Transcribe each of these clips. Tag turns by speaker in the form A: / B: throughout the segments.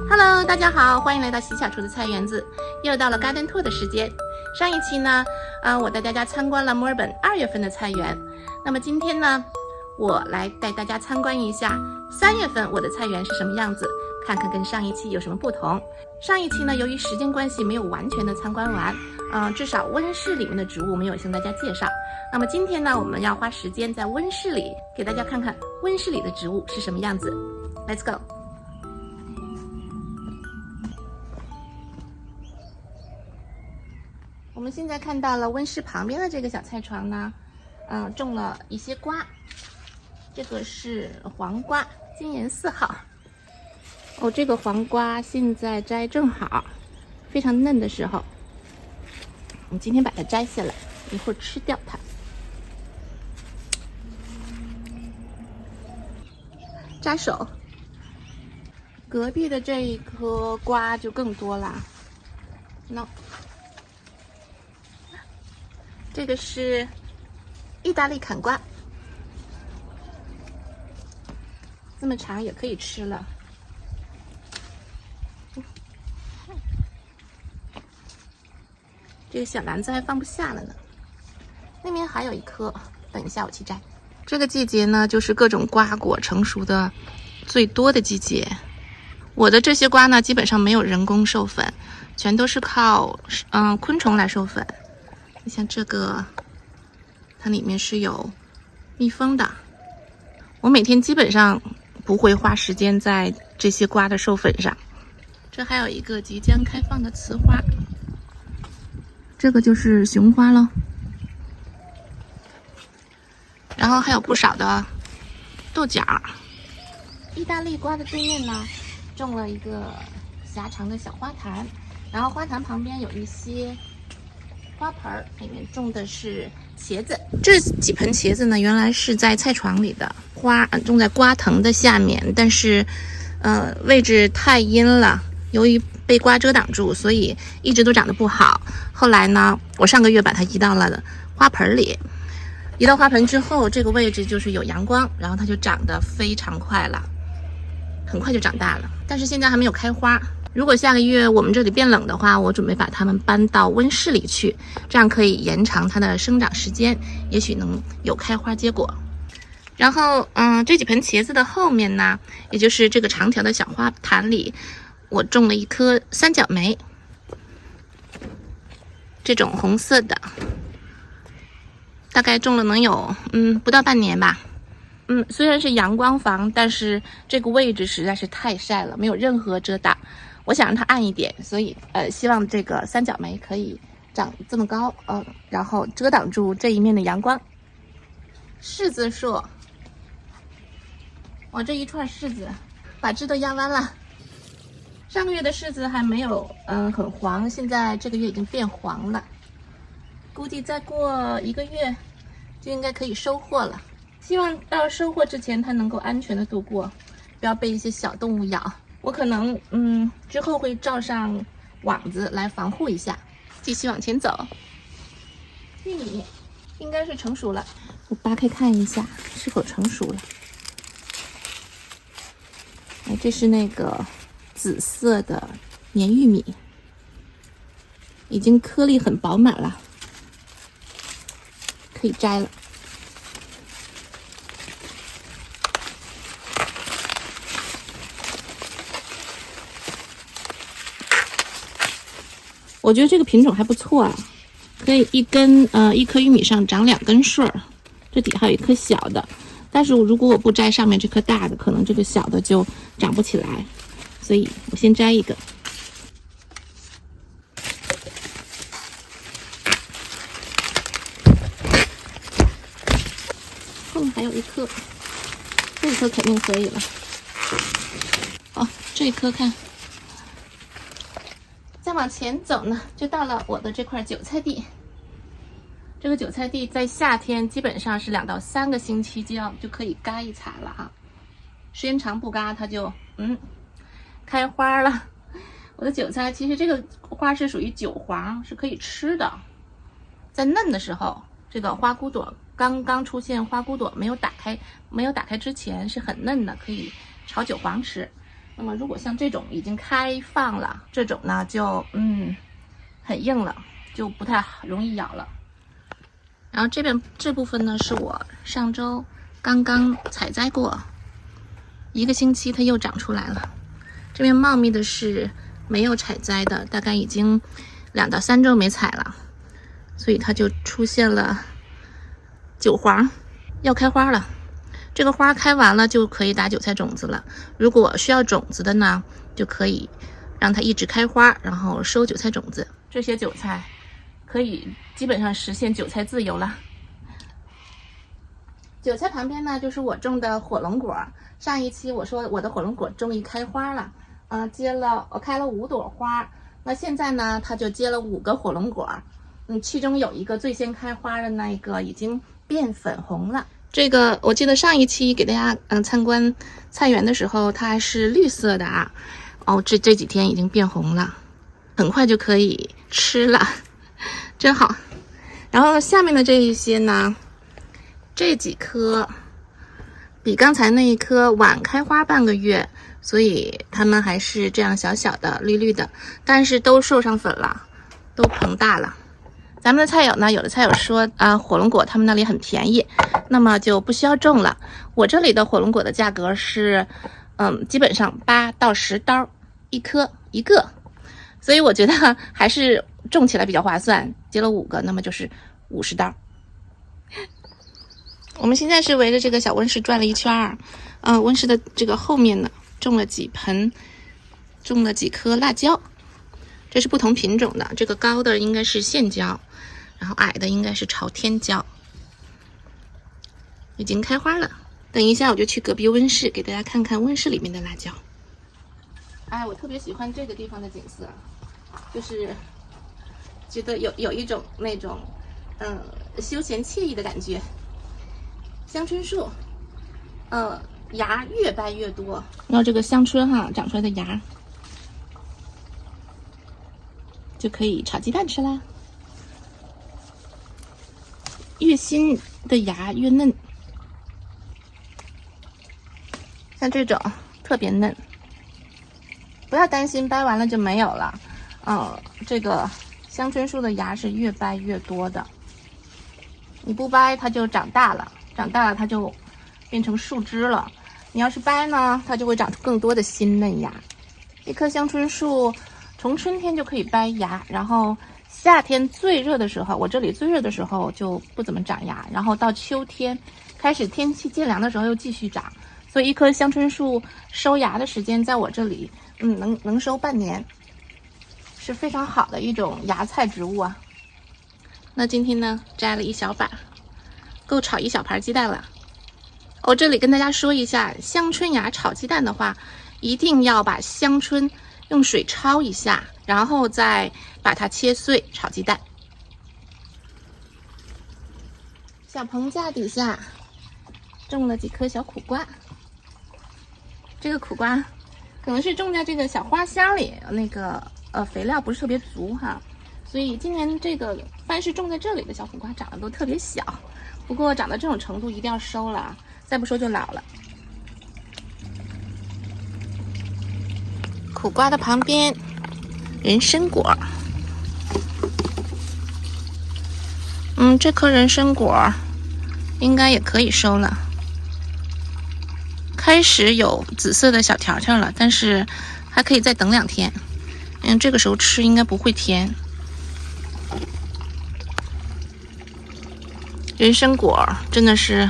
A: Hello， 大家好，欢迎来到喜小厨的菜园子，又到了 Garden Tour 的时间。上一期呢，我带大家参观了墨尔本2月份的菜园。那么今天呢，我来带大家参观一下3月份我的菜园是什么样子，看看跟上一期有什么不同。上一期呢，由于时间关系没有完全的参观完，至少温室里面的植物没有向大家介绍。那么今天呢，我们要花时间在温室里给大家看看温室里的植物是什么样子。Let's go。我们现在看到了温室旁边的这个小菜床呢，种了一些瓜，这个是黄瓜，金颜4号。这个黄瓜现在摘正好，非常嫩的时候。我们今天把它摘下来，一会儿吃掉它。扎手。隔壁的这一颗瓜就更多啦。No。这个是意大利砍瓜，这么长也可以吃了。这个小篮子还放不下了呢。那边还有一颗，等一下我去摘。这个季节呢，就是各种瓜果成熟的最多的季节。我的这些瓜呢，基本上没有人工授粉，全都是靠昆虫来授粉。像这个，它里面是有蜜蜂的。我每天基本上不会花时间在这些瓜的授粉上。这还有一个即将开放的雌花，这个就是雄花咯。然后还有不少的豆角。意大利瓜的对面呢，种了一个狭长的小花坛，然后花坛旁边有一些花盆，里面种的是茄子。这几盆茄子呢，原来是在菜床里的，花种在瓜藤的下面，但是位置太阴了，由于被瓜遮挡住，所以一直都长得不好。后来呢，我上个月把它移到了花盆里。移到花盆之后，这个位置就是有阳光，然后它就长得非常快了，很快就长大了。但是现在还没有开花。如果下个月我们这里变冷的话，我准备把它们搬到温室里去，这样可以延长它的生长时间，也许能有开花结果。然后这几盆茄子的后面呢，也就是这个长条的小花坛里，我种了一颗三角梅，这种红色的，大概种了能有不到半年吧。虽然是阳光房，但是这个位置实在是太晒了，没有任何遮挡。我想让它暗一点，所以希望这个三角梅可以长这么高，然后遮挡住这一面的阳光。柿子树，哇，这一串柿子把枝都压弯了。上个月的柿子还没有很黄，现在这个月已经变黄了，估计再过1个月就应该可以收获了。希望到收获之前它能够安全的度过，不要被一些小动物咬。我可能之后会罩上网子来防护一下。继续往前走，玉米应该是成熟了，我扒开看一下是否成熟了。这是那个紫色的黏玉米，已经颗粒很饱满了，可以摘了。我觉得这个品种还不错啊，可以一颗玉米上长2根穗儿，这底还有一颗小的。但是如果我不摘上面这颗大的，可能这个小的就长不起来，所以我先摘一个。后面还有一颗，这一颗肯定可以了。这一颗看。再往前走呢，就到了我的这块韭菜地。这个韭菜地在夏天基本上是2到3个星期就可以嘎一茬了哈，时间长不嘎它就开花了。我的韭菜其实这个花是属于韭黄，是可以吃的。在嫩的时候，这个花骨朵刚刚出现花骨朵没有打开之前是很嫩的，可以炒韭黄吃。那么如果像这种已经开放了，这种呢就很硬了，就不太容易咬了。然后这部分呢是我上周刚刚采摘过，1个星期它又长出来了。这边茂密的是没有采摘的，大概已经2到3周没采了，所以它就出现了韭黄，要开花了。这个花开完了就可以打韭菜种子了。如果需要种子的呢，就可以让它一直开花，然后收韭菜种子。这些韭菜可以基本上实现韭菜自由了。韭菜旁边呢就是我种的火龙果。上一期我说我的火龙果终于开花了，我开了5朵花。那现在呢，它就结了5个火龙果。其中有一个最先开花的那个已经变粉红了。这个我记得上一期给大家参观菜园的时候，它还是绿色的啊。这几天已经变红了，很快就可以吃了，真好。然后下面的这一些呢，这几颗比刚才那一颗晚开花半个月，所以它们还是这样小小的绿绿的，但是都授上粉了，都膨大了。咱们的菜友呢，有的菜友说火龙果他们那里很便宜，那么就不需要种了。我这里的火龙果的价格是基本上8到10刀一颗一个，所以我觉得还是种起来比较划算。结了5个，那么就是50刀。我们现在是围着这个小温室转了一圈温室的这个后面呢，种了几颗辣椒，这是不同品种的。这个高的应该是线椒，然后矮的应该是朝天椒，已经开花了。等一下我就去隔壁温室给大家看看温室里面的辣椒。我特别喜欢这个地方的景色，就是觉得有一种那种休闲惬意的感觉。香椿树芽越掰越多，然后这个香椿长出来的芽就可以炒鸡蛋吃啦。越新的芽越嫩，像这种特别嫩，不要担心掰完了就没有了。这个香椿树的芽是越掰越多的，你不掰它就长大了，它就变成树枝了。你要是掰呢，它就会长出更多的新嫩芽。一棵香椿树从春天就可以掰芽，然后夏天最热的时候，我这里最热的时候就不怎么长芽，然后到秋天开始天气渐凉的时候又继续长，所以一棵香椿树收芽的时间在我这里能收半年，是非常好的一种芽菜植物啊。那今天呢，摘了一小把，够炒一小盘鸡蛋了。我这里跟大家说一下，香椿芽炒鸡蛋的话，一定要把香椿用水焯一下，然后再把它切碎炒鸡蛋。小棚架底下种了几颗小苦瓜，这个苦瓜可能是种在这个小花箱里，那个肥料不是特别足所以今年这个凡是种在这里的小苦瓜长得都特别小，不过长到这种程度一定要收了，再不收就老了。苦瓜的旁边人参果，这颗人参果应该也可以收了，开始有紫色的小条条了，但是还可以再等2天，这个时候吃应该不会甜。人参果真的是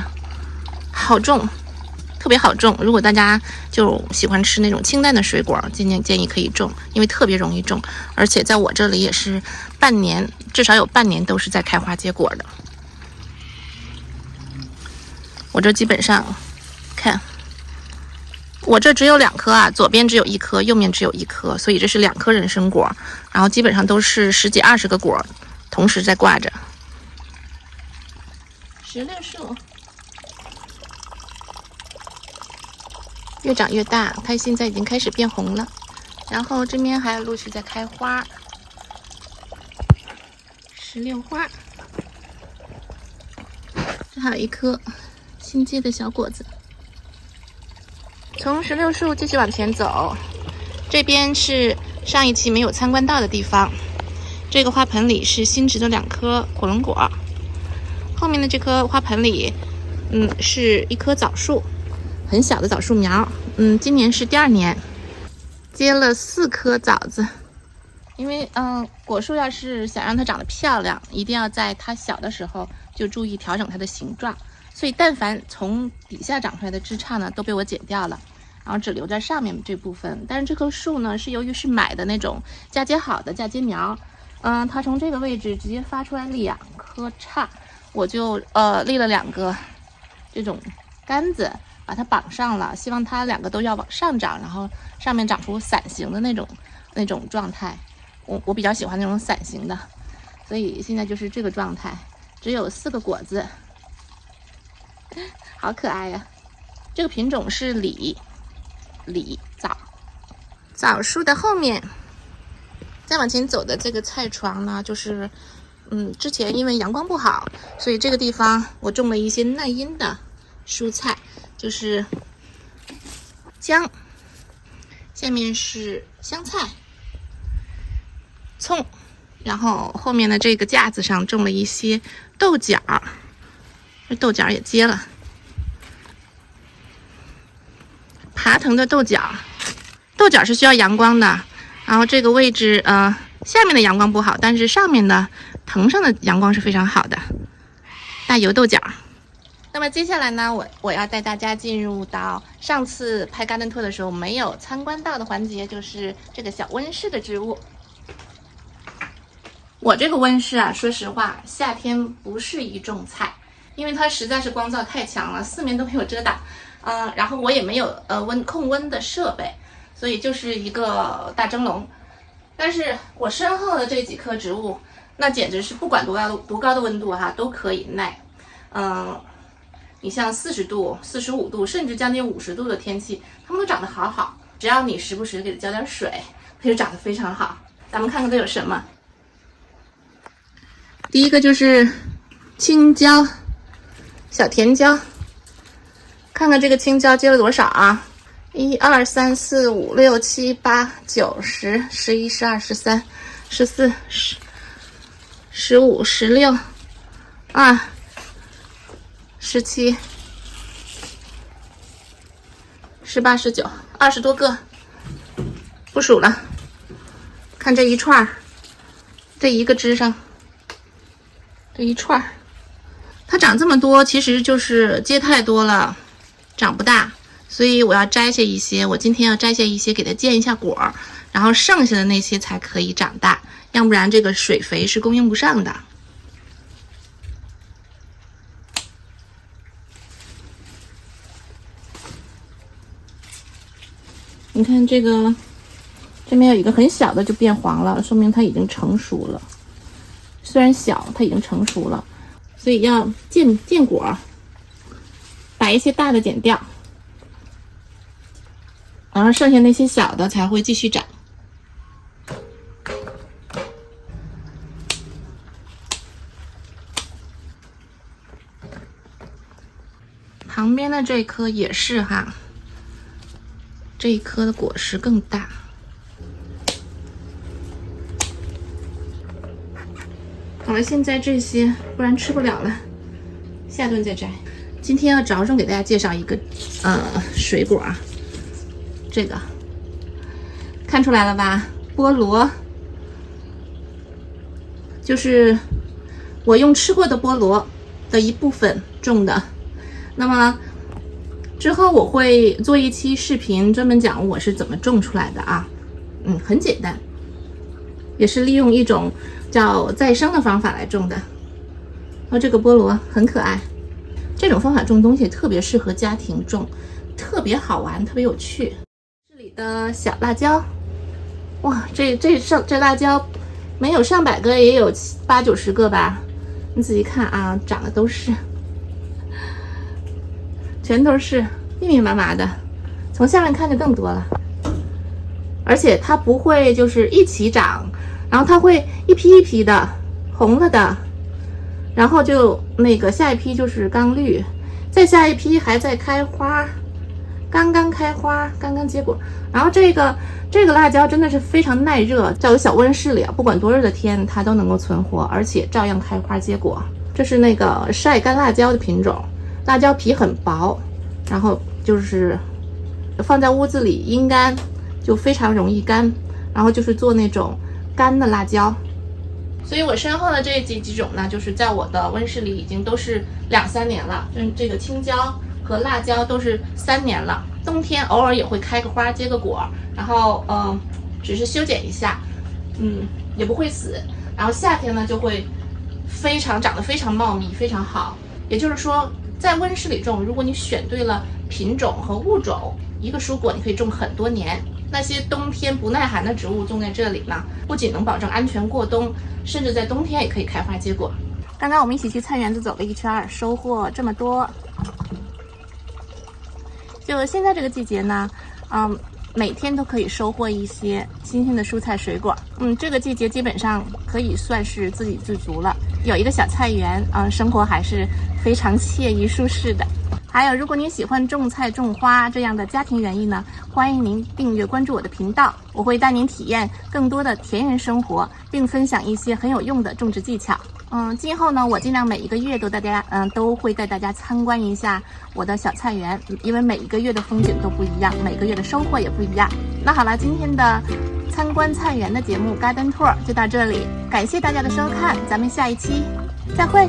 A: 好种，特别好种。如果大家就喜欢吃那种清淡的水果，建议可以种，因为特别容易种，而且在我这里也是半年，至少有半年都是在开花结果的。我这基本上看，我这只有2颗左边只有1颗，右面只有1颗，所以这是2颗人参果，然后基本上都是10几20个果同时在挂着。石榴树越长越大，它现在已经开始变红了，然后这边还有陆续在开花。石榴花，这还有一颗新结的小果子。从16树继续往前走，这边是上一期没有参观到的地方。这个花盆里是新植的2颗火龙果，后面的这棵花盆里，是一棵枣树，很小的枣树苗。今年是第2年，结了4颗枣子。因为果树要是想让它长得漂亮，一定要在它小的时候就注意调整它的形状。所以但凡从底下长出来的枝杈呢，都被我剪掉了，然后只留在上面这部分。但是这棵树呢，是由于是买的那种嫁接好的嫁接苗，它从这个位置直接发出来2颗杈，我就立了2个这种杆子，把它绑上了，希望它2个都要往上长，然后上面长出伞形的那种状态。我比较喜欢那种伞形的，所以现在就是这个状态，只有4个果子，好可爱呀！这个品种是李枣。枣树的后面，再往前走的这个菜床呢，就是之前因为阳光不好，所以这个地方我种了一些耐阴的蔬菜，就是姜，下面是香菜、葱，然后后面的这个架子上种了一些豆角，这豆角也结了。爬藤的豆角，豆角是需要阳光的，然后这个位置下面的阳光不好，但是上面的藤上的阳光是非常好的，大油豆角。那么接下来呢，我要带大家进入到上次拍garden tour的时候没有参观到的环节，就是这个小温室的植物。我这个温室啊，说实话，夏天不适宜种菜，因为它实在是光照太强了，4面都没有遮挡，然后我也没有控温的设备，所以就是一个大蒸笼。但是我身后的这几棵植物，那简直是不管多高的温度都可以耐。你像40度、45度，甚至将近50度的天气，它们都长得好好，只要你时不时给它浇点水，它就长得非常好。咱们看看都有什么。第一个就是青椒，小甜椒。看看这个青椒结了多少啊？1、2、3、4、5、6、7、8、9、10、11、12、13、14、15、16、17、18、19、20多个，不数了。看这一串，这一个枝上，这一串，它长这么多，其实就是结太多了，长不大。所以我要摘下一些，我今天要摘下一些给它见一下果，然后剩下的那些才可以长大，要不然这个水肥是供应不上的。你看这个，这边有一个很小的就变黄了，说明它已经成熟了。虽然小，它已经成熟了，所以要见果，把一些大的剪掉。然后剩下那些小的才会继续长。旁边的这一颗也是哈，这一颗的果实更大。好了，现在这些不然吃不了了，下顿再摘。今天要着重给大家介绍一个水果啊。这个看出来了吧？菠萝，就是我用吃过的菠萝的一部分种的。那么之后我会做一期视频，专门讲我是怎么种出来的啊。很简单，也是利用一种叫再生的方法来种的。这个菠萝很可爱，这种方法种东西特别适合家庭种，特别好玩，特别有趣。这里的小辣椒，哇，这辣椒没有上百个，也有80、90个吧。你仔细看啊，长的都是，全都是密密麻麻的，从下面看就更多了。而且它不会就是一起长，然后它会一批一批的，红了的，然后就那个下一批就是刚绿，再下一批还在开花，刚刚开花，刚刚结果。然后这个辣椒真的是非常耐热，在我的小温室里啊，不管多热的天它都能够存活，而且照样开花结果。这是那个晒干辣椒的品种，辣椒皮很薄，然后就是放在屋子里阴干，就非常容易干。然后就是做那种干的辣椒。所以我身后的这几种呢，就是在我的温室里已经都是2、3年了。这个青椒和辣椒都是3年了，冬天偶尔也会开个花结个果，然后只是修剪一下，也不会死。然后夏天呢就会长得非常茂密，非常好。也就是说，在温室里种，如果你选对了品种和物种，一个蔬果你可以种很多年。那些冬天不耐寒的植物种在这里呢，不仅能保证安全过冬，甚至在冬天也可以开花结果。刚刚我们一起去菜园子走了一圈，收获这么多。就现在这个季节呢，每天都可以收获一些新鲜的蔬菜水果。这个季节基本上可以算是自给自足了。有一个小菜园，生活还是非常惬意舒适的。还有，如果您喜欢种菜种花这样的家庭园艺呢，欢迎您订阅关注我的频道，我会带您体验更多的田园生活，并分享一些很有用的种植技巧。今后呢，我尽量每一个月都会带大家参观一下我的小菜园，因为每一个月的风景都不一样，每个月的收获也不一样。那好了，今天的参观菜园的节目 Garden Tour 就到这里，感谢大家的收看，咱们下一期再会。